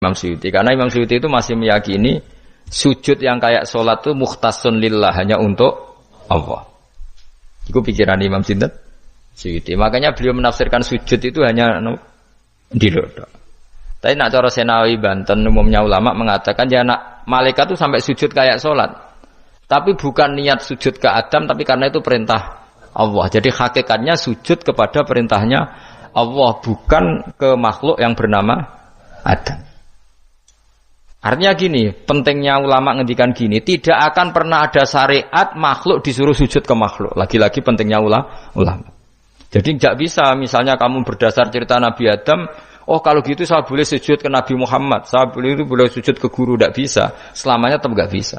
Imam Suyuti. Karena Imam Suyuti itu masih meyakini sujud yang kayak sholat itu mukhtasun lillah, hanya untuk Allah. Itu pikiran Imam Suyuti. Makanya beliau menafsirkan sujud itu hanya dilodok. Tapi nak cara Senawi Banten umumnya ulama mengatakan ya nak malaikat itu sampai sujud kayak sholat. Tapi bukan niat sujud ke Adam, tapi karena itu perintah Allah. Jadi hakikatnya sujud kepada perintahnya Allah, bukan ke makhluk yang bernama Adam. Artinya gini, pentingnya ulama ngendikan gini, tidak akan pernah ada syariat makhluk disuruh sujud ke makhluk. Lagi-lagi pentingnya ulama. Jadi tidak bisa misalnya kamu berdasar cerita Nabi Adam, oh kalau gitu saya boleh sujud ke Nabi Muhammad, saya boleh sujud ke guru, tidak bisa. Selamanya tetap tidak bisa.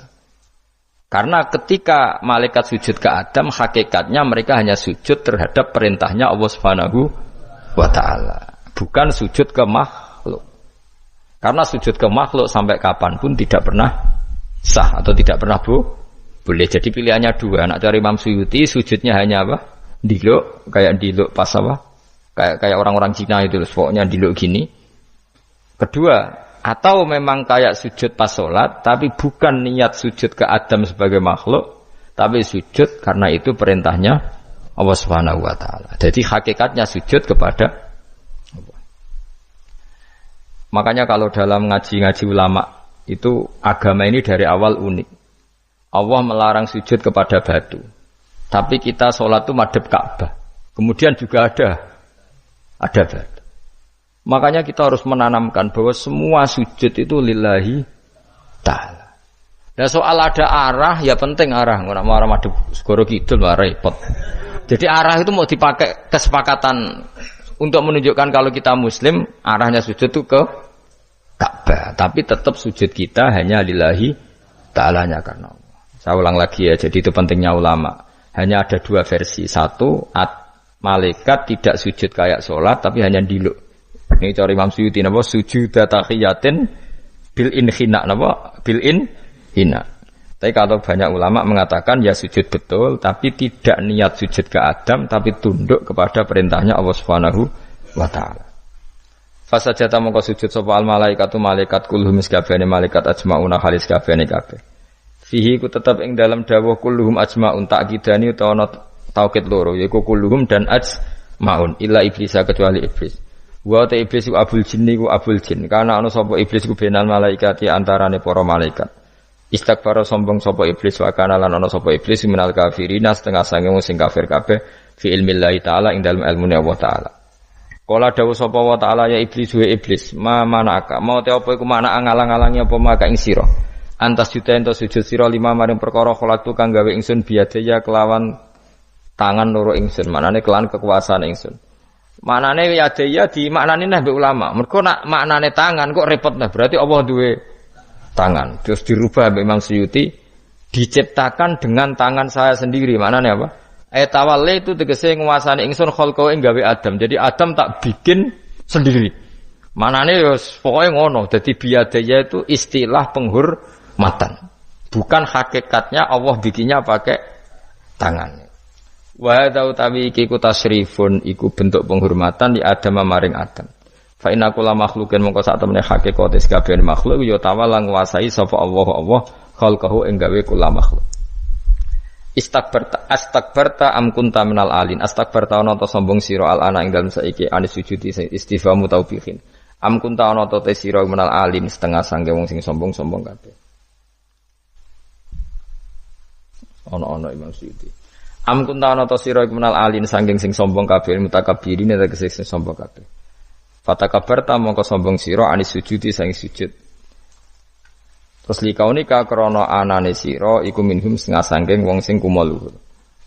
Karena ketika malaikat sujud ke Adam, hakikatnya mereka hanya sujud terhadap perintahnya Allah Subhanahu wa ta'ala. Bukan sujud ke makhluk. Karena sujud ke makhluk sampai kapanpun tidak pernah sah atau tidak pernah boleh. Jadi pilihannya dua. Nak cari Imam Suyuti, sujudnya hanya apa? Diluk, kayak diluk pas apa? Kayak orang-orang Cina itu, pokoknya diluk gini. Kedua, atau memang kayak sujud pas sholat, tapi bukan niat sujud ke Adam sebagai makhluk, tapi sujud karena itu perintahnya Allah Subhanahu wa ta'ala. Jadi hakikatnya sujud kepada Allah. Makanya kalau dalam ngaji-ngaji ulama itu agama ini dari awal unik. Allah melarang sujud kepada batu. Tapi kita sholat itu madhep Ka'bah. Kemudian juga ada batu. Makanya kita harus menanamkan bahwa semua sujud itu lillahi ta'ala. Dan soal ada arah, ya penting arah. Nggak mau arah madhep segoro kidul, repot. Jadi arah itu mau dipakai kesepakatan untuk menunjukkan kalau kita muslim, arahnya sujud itu ke Ka'bah. Tapi tetap sujud kita hanya lillahi ta'alanya karena Allah. Saya ulang lagi ya, jadi itu pentingnya ulama. Hanya ada dua versi. Satu, malaikat tidak sujud kayak sholat, tapi hanya diluk. Ini cara Imam Suyuti, napa sujud tahiyatin bil inhina, napa bil inhina. Tapi kalau banyak ulama mengatakan ya sujud betul, tapi tidak niat sujud ke Adam, tapi tunduk kepada perintahnya Allah Subhanahu wa ta'ala. Fasajata mongko sujud sapa al malaikatu malaikat kulluhum sakabehane malaikat ajmauna khalis kabehane kabeh. Fihi ku tetap ing dalam dawuh kulluhum ajmaun takkidani utawa taukid loro yaiku kulluhum dan ajmaun illa iblis kecuali iblis. Wa ta iblis ku abul jinni ku abul jin karena ana sapa iblis ku benal malaikati antarane para malaikat. Istakbara sombong sapa iblis wa kana lan ana sapa iblis minal kafirina setengah sange wong sing kafir kabeh fi ilmillahi taala ing dalem ilmune Allah taala. Kala dawuh sapa wa taala ya iblis wa iblis ma manaka mau te apa iku mana ngalang-alangi apa maka ing sira. Antas juta ento sujud sira lima maring perkara kholaktu kang gawe ingsun biadaya kelawan tangan loro ingsun. Manane kelawan kekuasaan ingsun. Manane biadaya di maknane neh mbek ulama. Mergo nak maknane tangan kok repot nah. Berarti Allah duwe tangan. Terus dirubah mbek Imam Suyuti diciptakan dengan tangan saya sendiri. Maknane apa? Tawalle itu tegese nguasani ingsun kholqo ing gawe Adam. Jadi Adam tak bikin sendiri. Manane ya pokoke ngono. Dadi biadaya itu istilah penghormatan. Bukan hakikatnya Allah bikinnya pakai tangannya. Wa hadza utawi iki ku tasrifun iku bentuk penghormatan di Adam maring Adam. Fa inna kulla makhluqin mongko sak temene hakikate kabeh makhluk ya tawala nguasai sapa Allah khalqahu ing gawe kula makhluk. Astakbarta am kunta minal alin. Astakbarta ana ta sombong sira al ana ing dalem saiki anis sujudi istifhamu taubihin. Am kunta ana ta sira minal alin setengah sange wong sing sombong-sombong kabeh. Ana Imam Suyuti. Am kunta ana ta sira minal alin sanging sing sombong kabeh mutakabbirin tegese sing sombong kabeh. Fatakabarta mongko sombong sira anis sujudi sang sujud. Terus likaunika krana anane sira iku minhum setengah sanging wong sing kumaluhur.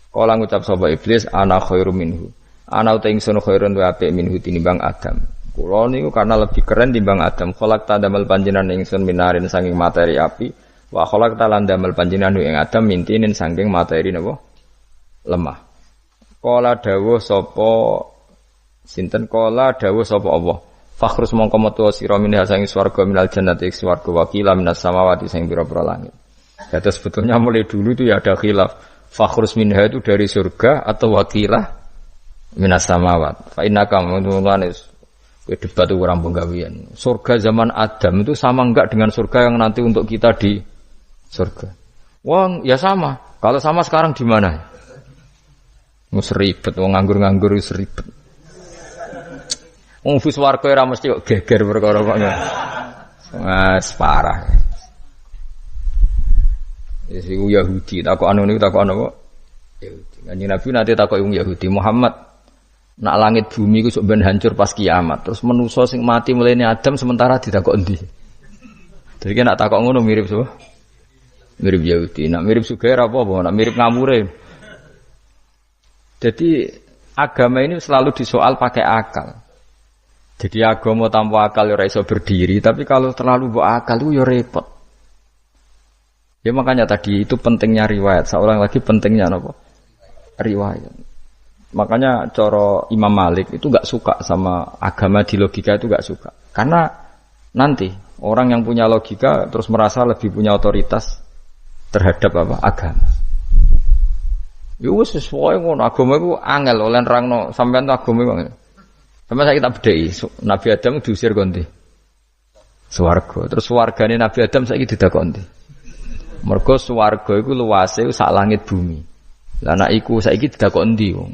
Kala ngucap sapa iblis ana khairum minhu. Ana uta ingsun khairun wa apik minhu tinimbang Adam. Kula niku karena lebih keren timbang Adam. Kholak ta damel panjenengan ingsun minarin sanging materi api. Wa kholak ta lan damel panjenengan ing Adam mintinin sanging materi napa? Lemah. Kala dawuh sapa sinten kala dawuh sapa Allah. Fakhrus mongko metu sira minha sangi swarga minal jannati swarga wakila minas samawati sing pira-pira langit. Jadi sebetulnya mulai dulu itu ya ada khilaf. Fakhrus minha itu dari surga atau wakilah minas samawat. Fa innaka mungtunanis Debat itu orang penggawean. Surga zaman Adam itu sama enggak dengan surga yang nanti untuk kita di surga? Wah, ya sama. Kalau sama sekarang di mana? Seribet, wong nganggur-nganggur seribet. Wong bus warga ora mesti kok geger perkara kok. Mas parah. Yesi Yahudi takok anu niku takok ana kok. Yahudi. Kanjeng Nabi nanti takok wong Yahudi, Muhammad nak langit bumi ku sok ben hancur pas kiamat. Terus manusa sing mati mulane Adam sementara ditakok endi? Jadi kan nak takok ngono mirip so. Mirip Yahudi. Nak mirip sugih apa-apa, nak mirip ngamure. Jadi agama ini selalu disoal pakai akal. Jadi agama tanpa akal ya ora iso berdiri, tapi kalau terlalu bawa akal itu ya repot. Ya makanya tadi itu pentingnya riwayat. Seorang lagi pentingnya apa? Riwayat. Makanya coro Imam Malik itu enggak suka sama agama di logika itu enggak suka. Karena nanti orang yang punya logika terus merasa lebih punya otoritas terhadap apa? Agama. Ya wis sesuai ngono agama iku angel oleh nerangno sampean agama iku. Sampeyan saiki tak bedheki Nabi Adam diusir kondi. Swarga. Terus swargane Nabi Adam saiki didakoni. Mergo swarga iku luase sak langit bumi. Lah nek iku saiki didakoni ndi wong.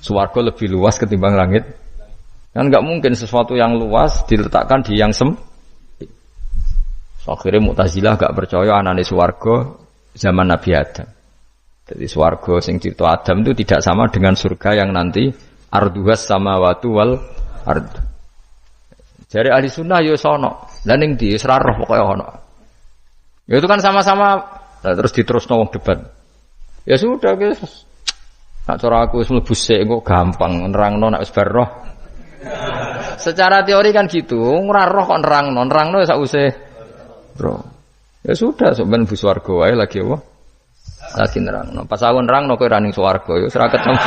Swarga lebih luas ketimbang langit. Kan enggak mungkin sesuatu yang luas diletakkan di yang sempit. Akhirnya Mu'tazilah enggak percaya anane swarga zaman Nabi Adam. Jadi swarga sing cerita Adam itu tidak sama dengan surga yang nanti arduhas samawati wal ard. Jare ahli sunnah yo sono. Lah ning ndi wis ra roh pokoke ono. Ya itu kan sama-sama terus diterusno wong debat. Ya sudah guys. Nak cara aku wis mlebu sik kok gampang nerangno nek wis bar roh. Secara teori kan gitu, ora roh kok nerangno sak usih. Bro. Ya sudah sampean bu swarga wae lagi apa? Lagi nerangno. Pas aku nerangno kowe ra ning swarga ya wis ra ketemu.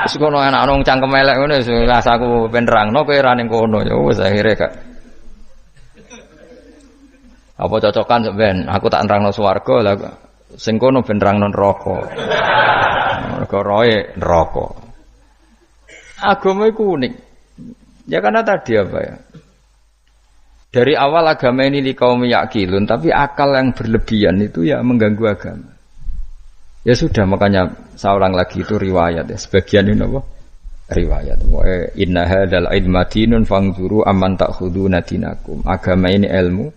Wis kono enak nang cangkem elek ngono wis aku ben nerangno kowe ra ning kono ya wis akhire gak. Apa cocokan sampean? Aku tak nerangno swarga lah sing kono ben nerangno neraka. Mergo roe neraka. Agama iku unik. Ya karena tadi apa ya? Dari awal agama ini kaum yakilun, tapi akal yang berlebihan itu ya mengganggu agama. Ya sudah makanya saya ulang lagi itu riwayat ya. Sebagian ini apa? Riwayat. Inna hadzal ilma dinun fangzuru amman ta'khuduna dinakum. Agama ini ilmu.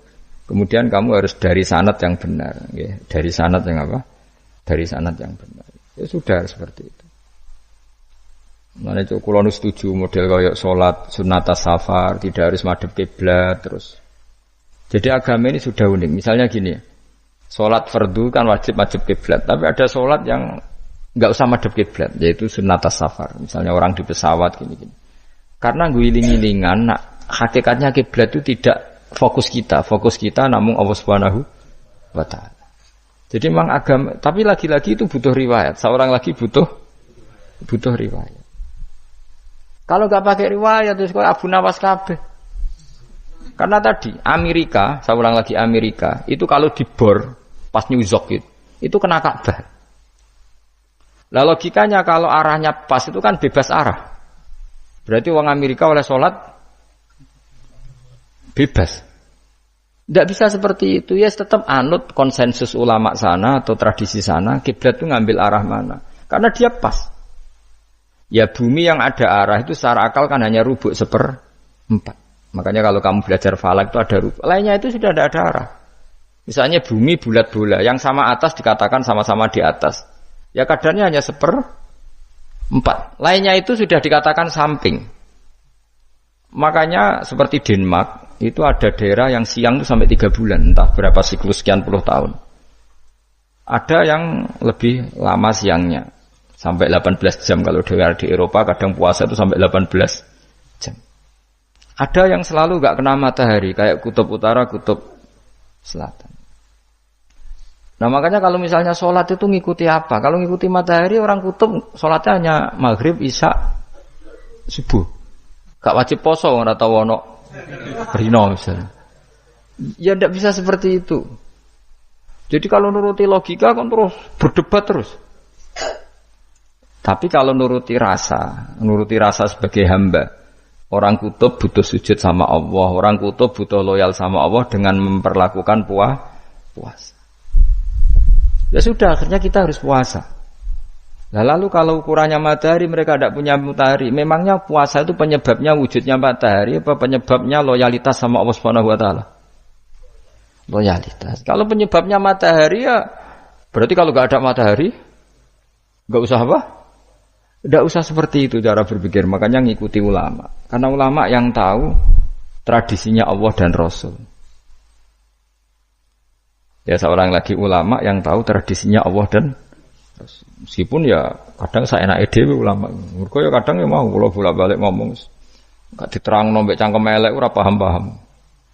Kemudian kamu harus dari sanad yang benar, ya. Dari sanad yang apa? Dari sanad yang benar. Ya sudah seperti itu. Mana itu kula nu setuju model kayak salat sunat safar, tidak harus madhep kiblat terus. Jadi agama ini sudah unik. Misalnya gini. Salat fardu kan wajib kiblat, tapi ada salat yang enggak usah madhep kiblat, yaitu sunat safar. Misalnya orang di pesawat gini-gini. Karena guling-gilingan, hakikatnya kiblat itu tidak fokus kita namun Allah Subhanahu wa taala. Jadi memang agama, tapi lagi-lagi itu butuh riwayat. Seorang lagi butuh riwayat. Kalau enggak pakai riwayat terus kayak Abu Nawas kabeh. Karena tadi Amerika, saya ulang lagi Amerika, itu kalau dibor pas New York itu kena Ka'bah. Lah logikanya kalau arahnya pas itu kan bebas arah. Berarti orang Amerika oleh sholat bebas. Tidak bisa seperti itu, ya tetap anut konsensus ulama sana atau tradisi sana, kiblat itu ngambil arah mana. Karena dia pas. Ya bumi yang ada arah itu secara akal kan hanya rubuk 1/4. Makanya kalau kamu belajar falak itu ada rubuk. Lainnya itu sudah ada arah. Misalnya bumi bulat bola, yang sama atas dikatakan sama-sama di atas. Ya kadarnya hanya 1/4. Lainnya itu sudah dikatakan samping. Makanya seperti Denmark, itu ada daerah yang siang itu sampai 3 bulan, entah berapa siklus sekian puluh tahun. Ada yang lebih lama siangnya, sampai 18 jam. Kalau daerah di Eropa kadang puasa itu sampai 18 jam. Ada yang selalu gak kena matahari, kayak kutub utara, kutub selatan. Nah makanya kalau misalnya sholat itu ngikuti apa? Kalau ngikuti matahari, orang kutub sholatnya hanya maghrib, isya, subuh. Gak wajib poso, orang tahu ono rino misalnya. Ya tidak bisa seperti itu. Jadi kalau nuruti logika kan terus berdebat terus. Tapi kalau nuruti rasa sebagai hamba, Orang kutub butuh sujud sama Allah, orang kutub butuh loyal sama Allah dengan memperlakukan puasa. Ya sudah, akhirnya kita harus puasa. Nah, lalu kalau ukurannya matahari, mereka tidak punya matahari. Memangnya puasa itu penyebabnya wujudnya matahari, apa penyebabnya loyalitas sama Allah Subhanahu wa taala? Loyalitas. Kalau penyebabnya matahari ya berarti kalau nggak ada matahari nggak usah apa? Nggak usah seperti itu cara berpikir. Makanya ngikuti ulama. Karena ulama yang tahu tradisinya Allah dan Rasul. Ya seorang lagi ulama yang tahu tradisinya Allah dan Rasul. Meskipun ya kadang saya enak ide ulama. Mergo ya kadang ya mau kula bolak-balik ngomong. Enggak diterangno mbek cangkem elek ora paham-paham.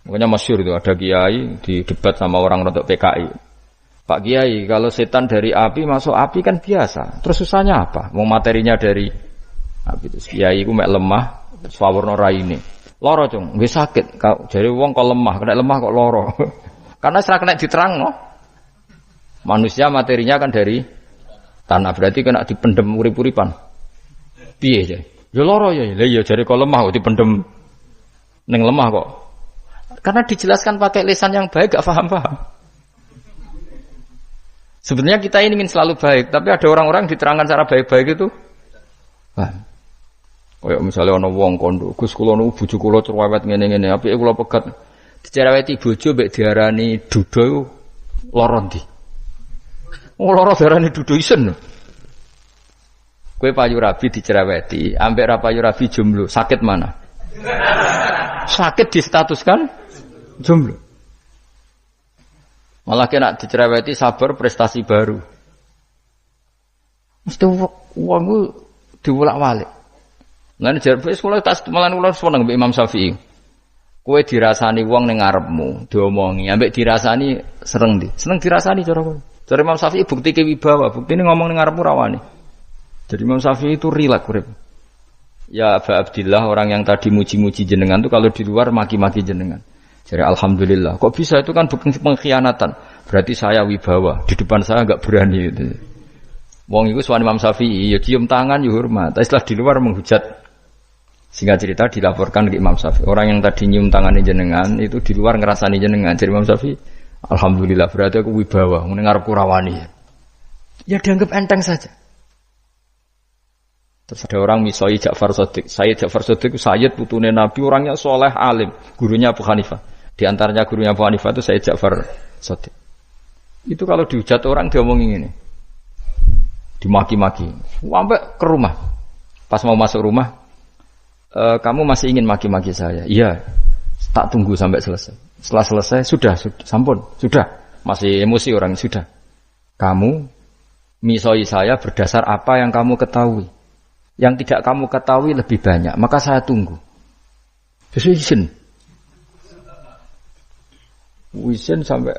Makanya masyhur itu ada kiai di debat sama orang rodok PKI. Pak Kiai, kalau setan dari api masuk api kan biasa. Terus susahnya apa? Mau materinya dari api itu. Kiai ku mek lemah, swawarna raine. Loro, Cung. Nggih sakit. Jare wong kok lemah, kena lemah kok loro. Karena serak kena diterangno. Manusia materinya kan dari tanah, berarti kena dipendem urip-uripan. Piye ya? Ya loro ya. Lah ya jare kok lemah kok dipendem ning lemah kok. Karena dijelaskan pakai lisan yang baik gak paham-paham. Sebenarnya kita ini ingin selalu baik, tapi ada orang-orang diterangkan cara baik-baik itu. Nah, kayak misalnya ana wong kondo, Gus kula nu bojo kula cerewet ngene-ngene, apike kula pegat. Dicereweti bojo mbek diarani duda lara ndi? Oh lara diarani duda isen. Kowe payu rabi dicereweti, ambek ra payu rabi jomblo, sakit mana? Sakit distatuskan jomblo. Malah kena dicereweti sabar prestasi baru. Mesti wong ku diwolak-walik. Lan jarpe sekolah tas malan kula seneng mbek Imam Syafi'i. Kowe dirasani wong ning ngarepmu, diomongi, ambek dirasani seneng ndi? Seneng dirasani cara kowe. Cara Imam Syafi'i buktike wibawa, buktine ngomong ning ngarepmu rawani. Jadi Imam Syafi'i itu rileks urip. Ya Aba Abdillah, orang yang tadi muji-muji jenengan itu kalau di luar maki-maki jenengan. Jadi alhamdulillah. Kok bisa itu kan bukan pengkhianatan. Berarti saya wibawa. Di depan saya enggak berani itu. Wong iku suwan Imam Syafi'i ya cium tangan ya hormat. Tapi setelah di luar menghujat. Singkat cerita dilaporkan ke Imam Syafi'i. Orang yang tadi nyium tangannya jenengan itu di luar ngerasani jenengan. Jadi Imam Syafi'i, alhamdulillah berarti aku wibawa. Mendengar kurawani. Ya dianggap enteng saja. Terus ada orang misoi Ja'far Shadiq. Sayyid Ja'far Shadiq itu Sayyid putune Nabi, orangnya soleh alim. Gurunya Abu Hanifah. Di antaranya gurunya Abu Hanifah itu Sayyid Ja'far Shadiq. Itu kalau dihujat orang diomongin ini. Dimaki-maki. Sampai ke rumah. Pas mau masuk rumah, kamu masih ingin maki-maki saya? Iya. Tak tunggu sampai selesai. Setelah selesai, sudah, sampun, sudah. Masih emosi orang, sudah. Kamu misoi saya berdasar apa yang kamu ketahui. Yang tidak kamu ketahui lebih banyak, maka saya tunggu. Terus izin sampai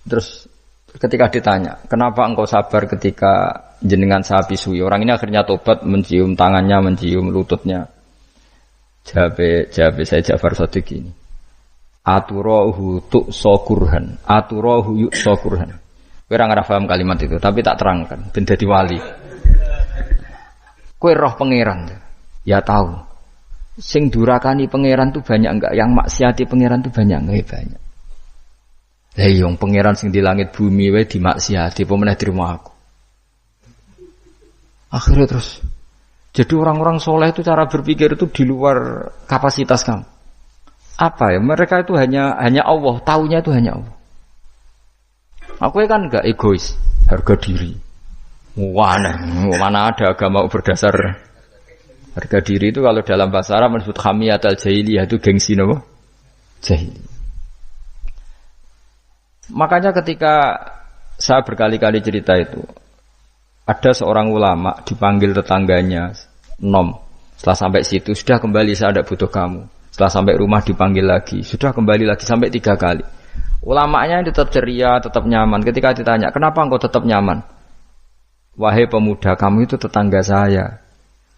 terus ketika ditanya, kenapa engkau sabar ketika jenengan saya pisui? Orang ini akhirnya tobat, mencium tangannya, mencium lututnya. Jawab saya Ja'far Shadiq ini. Aturahu tu'so kurhan, aturahu yu'so kurhan. Kowe ora paham kalimat itu, tapi tak terangkan ben dadi wali. Kowe roh pangeran. Ya tahu. Sing durakani pangeran tuh banyak enggak? Yang maksiati pangeran tuh banyak enggak? Banyak. Lah iya pangeran sing di langit bumi wae dimaksiati, apa meneh terima aku. Akhirnya terus. Jadi orang-orang soleh itu cara berpikir itu di luar kapasitas kamu. Apa ya? Mereka itu hanya Allah, taunya itu hanya Allah. Aku kan enggak egois, harga diri. Mana ada agama berdasar harga diri itu kalau dalam bahasa Arab disebut hamiyatul jahiliyah, itu gengsi napa? Jahiliyah. Makanya ketika saya berkali-kali cerita itu, ada seorang ulama dipanggil tetangganya, nom. Setelah sampai situ, sudah kembali, saya tidak butuh kamu. Setelah sampai rumah dipanggil lagi, sudah kembali lagi sampai 3 kali. Ulamanya tetap ceria, tetap nyaman. Ketika ditanya, kenapa engkau tetap nyaman? Wahai pemuda, kamu itu tetangga saya.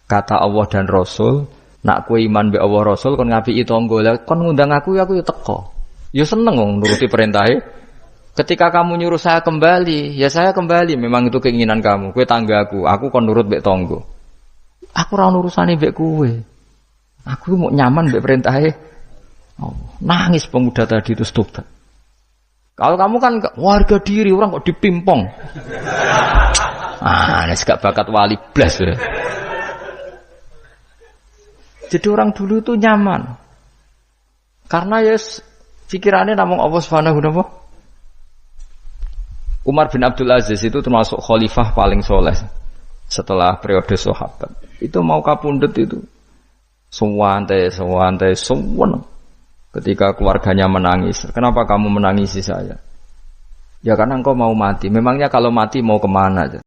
Kata Allah dan Rasul, nak kue iman be Allah Rasul, kon ngapi tangga, kon ngundang aku ya teko. Ya seneng wong nuruti perintahnya. Ketika kamu nyuruh saya kembali, ya saya kembali. Memang itu keinginan kamu. Kue tanggaku, aku kon nurut be tangga. Aku ora urusane mbek kowe. Aku mau nyaman mbek perintahe. Oh, nangis pemuda tadi itu tobat. Kalau kamu kan warga diri orang kok dipimpong. Nek gak bakat wali blas ya. Jadi orang dulu itu nyaman. Karena ya pikirannya namung Allah Subhanahu wa ta'ala. Umar bin Abdul Aziz itu termasuk khalifah paling soleh setelah periode sahabat. Itu mau kapundhut itu suwante. Ketika keluarganya menangis, kenapa kamu menangisi saya? Ya karena engkau mau mati. Memangnya kalau mati mau kemana?